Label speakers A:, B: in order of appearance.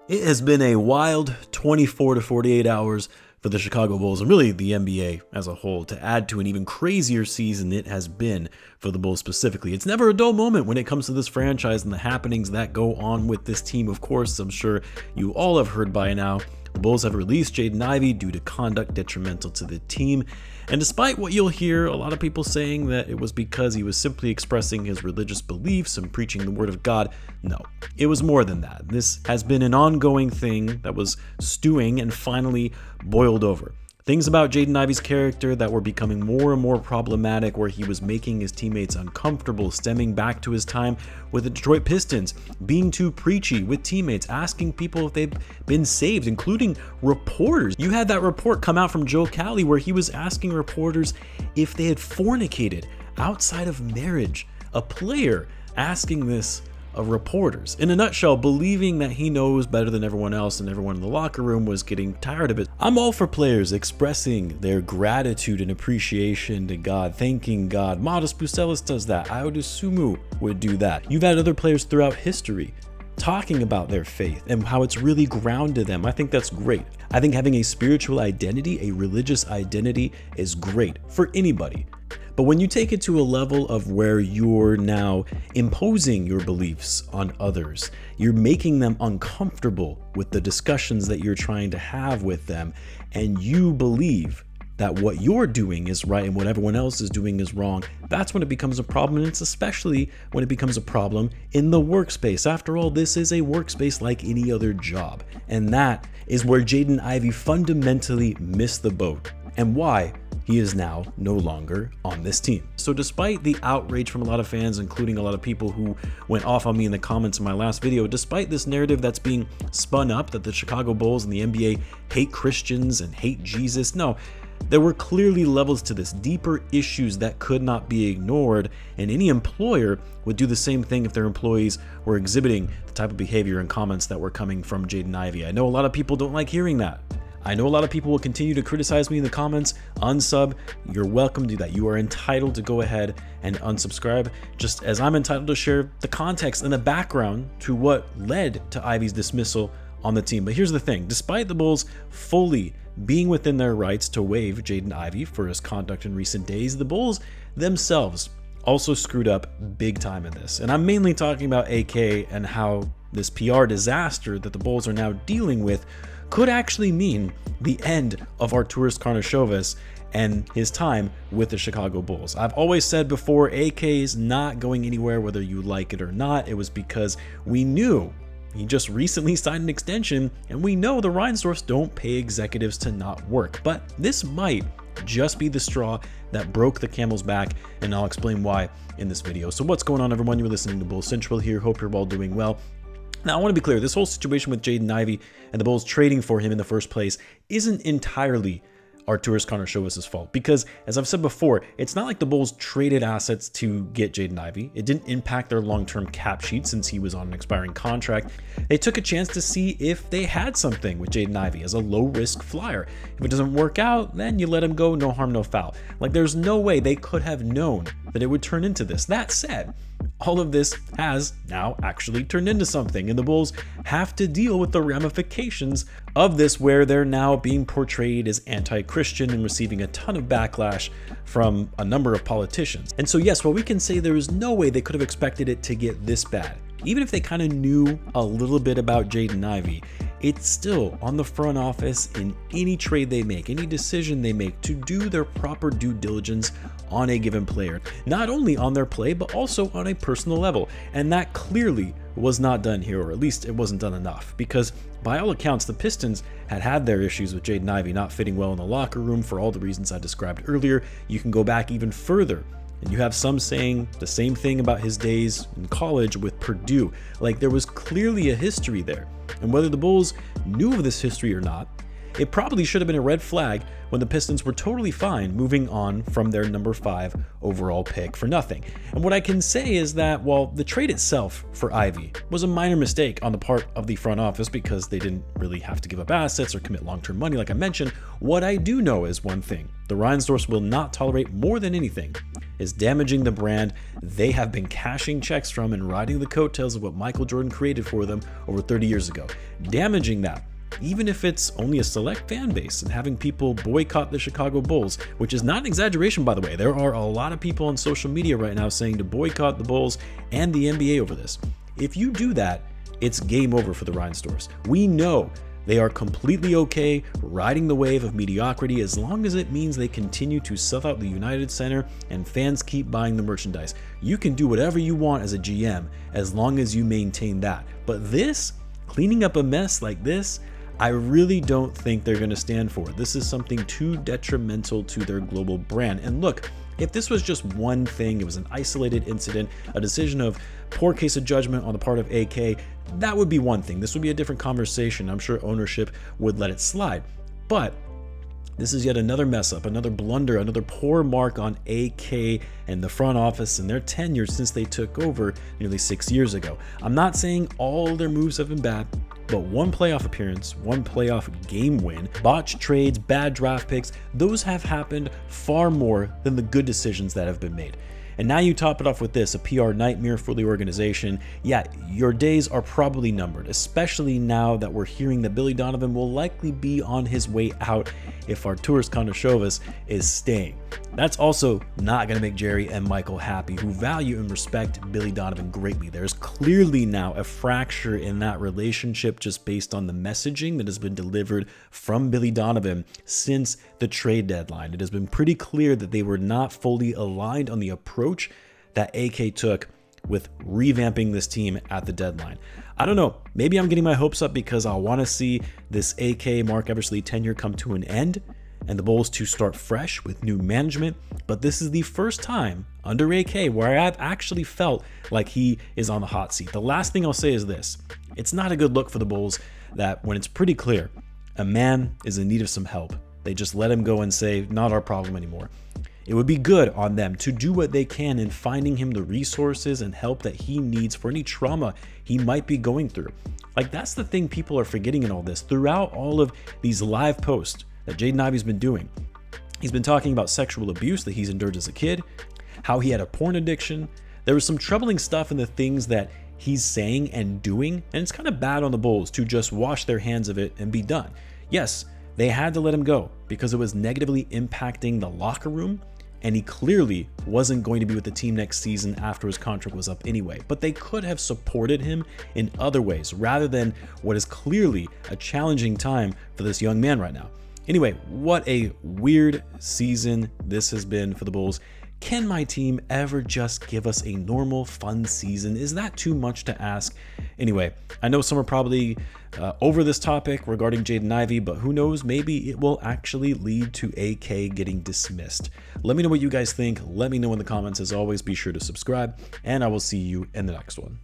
A: It has been a wild 24 to 48 hours for the Chicago Bulls and really the NBA as a whole to add to an even crazier season it has been for the Bulls specifically. It's never a dull moment when it comes to this franchise and the happenings that go on with this team. Of course, I'm sure you all have heard by now, the Bulls have released Jaden Ivey due to conduct detrimental to the team. And despite what you'll hear, a lot of people saying that it was because he was simply expressing his religious beliefs and preaching the word of God, no, it was more than that. This has been an ongoing thing that was stewing and finally boiled over. Things about Jaden Ivey's character that were becoming more and more problematic, where he was making his teammates uncomfortable, stemming back to his time with the Detroit Pistons, being too preachy with teammates, asking people if they've been saved, including reporters. You had that report come out from Joe Cowley where he was asking reporters if they had fornicated outside of marriage. A player asking this of reporters. In a nutshell, believing that he knows better than everyone else and everyone in the locker room was getting tired of it. I'm all for players expressing their gratitude and appreciation to God, thanking God. Modest Bucelis does that. Ayodu Sumu would do that. You've had other players throughout history talking about their faith and how it's really grounded them. I think that's great. I think having a spiritual identity, a religious identity, is great for anybody. But when you take it to a level of where you're now imposing your beliefs on others, you're making them uncomfortable with the discussions that you're trying to have with them, and you believe that what you're doing is right and what everyone else is doing is wrong, that's when it becomes a problem. And it's especially when it becomes a problem in the workspace. After all, this is a workspace like any other job. And that is where Jaden Ivey fundamentally missed the boat, and why he is now no longer on this team. So despite the outrage from a lot of fans, including a lot of people who went off on me in the comments in my last video, despite this narrative that's being spun up that the Chicago Bulls and the NBA hate Christians and hate Jesus, no, there were clearly levels to this, deeper issues that could not be ignored, and any employer would do the same thing if their employees were exhibiting the type of behavior and comments that were coming from Jaden Ivey. I know a lot of people don't like hearing that. I know a lot of people will continue to criticize me in the comments, unsub. You're welcome to do that. You are entitled to go ahead and unsubscribe, just as I'm entitled to share the context and the background to what led to Ivey's dismissal on the team. But here's the thing, despite the Bulls fully being within their rights to waive Jaden Ivey for his conduct in recent days, the Bulls themselves also screwed up big time in this. And I'm mainly talking about AK and how this PR disaster that the Bulls are now dealing with could actually mean the end of Arturas Karnisovas and his time with the Chicago Bulls. I've always said before, AK is not going anywhere whether you like it or not. It was because we knew he just recently signed an extension, and we know the Reinsdorfs don't pay executives to not work. But this might just be the straw that broke the camel's back, and I'll explain why in this video. So what's going on, everyone? You're listening to Bulls Central here. Hope you're all doing well. Now, I want to be clear, this whole situation with Jaden Ivey and the Bulls trading for him in the first place isn't entirely Arturas Karnisovas' fault, because as I've said before, it's not like the Bulls traded assets to get Jaden Ivey. It didn't impact their long-term cap sheet since he was on an expiring contract. They took a chance to see if they had something with Jaden Ivey as a low-risk flyer. If it doesn't work out, then you let him go, no harm, no foul. Like, there's no way they could have known that it would turn into this. That said, all of this has now actually turned into something, and the Bulls have to deal with the ramifications of this, where they're now being portrayed as anti-Christian and receiving a ton of backlash from a number of politicians. And so yes, while we can say there is no way they could have expected it to get this bad, even if they kind of knew a little bit about Jaden Ivey, it's still on the front office in any trade they make, any decision they make, to do their proper due diligence on a given player, not only on their play, but also on a personal level. And that clearly was not done here, or at least it wasn't done enough, because by all accounts, the Pistons had their issues with Jaden Ivey not fitting well in the locker room for all the reasons I described earlier. You can go back even further, and you have some saying the same thing about his days in college with Purdue. Like, there was clearly a history there. And whether the Bulls knew of this history or not, it probably should have been a red flag when the Pistons were totally fine moving on from their number 5 overall pick for nothing. And what I can say is that while the trade itself for Ivey was a minor mistake on the part of the front office because they didn't really have to give up assets or commit long-term money like I mentioned, what I do know is one thing: the Reinsdorfs will not tolerate more than anything is damaging the brand they have been cashing checks from and riding the coattails of what Michael Jordan created for them over 30 years ago. Damaging that, even if it's only a select fan base, and having people boycott the Chicago Bulls, which is not an exaggeration, by the way. There are a lot of people on social media right now saying to boycott the Bulls and the NBA over this. If you do that, it's game over for the Reinsdorfs. We know they are completely okay riding the wave of mediocrity as long as it means they continue to sell out the United Center and fans keep buying the merchandise. You can do whatever you want as a GM as long as you maintain that. But this, cleaning up a mess like this, I really don't think they're going to stand for. This is something too detrimental to their global brand. And look, if this was just one thing, it was an isolated incident, a decision of poor case of judgment on the part of AK, that would be one thing. This would be a different conversation. I'm sure ownership would let it slide. But this is yet another mess up, another blunder, another poor mark on AK and the front office and their tenure since they took over nearly 6 years ago. I'm not saying all their moves have been bad, but one playoff appearance, one playoff game win, botched trades, bad draft picks, those have happened far more than the good decisions that have been made. And now you top it off with this, a PR nightmare for the organization. Yeah, your days are probably numbered, especially now that we're hearing that Billy Donovan will likely be on his way out if Arturas Karnisovas is staying. That's also not going to make Jerry and Michael happy, who value and respect Billy Donovan greatly. There's clearly now a fracture in that relationship just based on the messaging that has been delivered from Billy Donovan since the trade deadline. It has been pretty clear that they were not fully aligned on the approach that AK took with revamping this team at the deadline. I don't know, maybe I'm getting my hopes up because I want to see this AK Mark Eversley tenure come to an end and the Bulls to start fresh with new management, but this is the first time under AK where I've actually felt like he is on the hot seat. The last thing I'll say is this: it's not a good look for the Bulls that when it's pretty clear a man is in need of some help, they just let him go and say, not our problem anymore. It would be good on them to do what they can in finding him the resources and help that he needs for any trauma he might be going through. Like, that's the thing people are forgetting in all this. Throughout all of these live posts that Jaden Ivey's been doing, he's been talking about sexual abuse that he's endured as a kid, how he had a porn addiction. There was some troubling stuff in the things that he's saying and doing, and it's kind of bad on the Bulls to just wash their hands of it and be done. Yes, they had to let him go because it was negatively impacting the locker room, and he clearly wasn't going to be with the team next season after his contract was up anyway. But they could have supported him in other ways rather than what is clearly a challenging time for this young man right now. Anyway, what a weird season this has been for the Bulls. Can my team ever just give us a normal, fun season? Is that too much to ask? Anyway, I know some are probably over this topic regarding Jaden Ivey, but who knows? Maybe it will actually lead to AK getting dismissed. Let me know what you guys think. Let me know in the comments. As always, be sure to subscribe, and I will see you in the next one.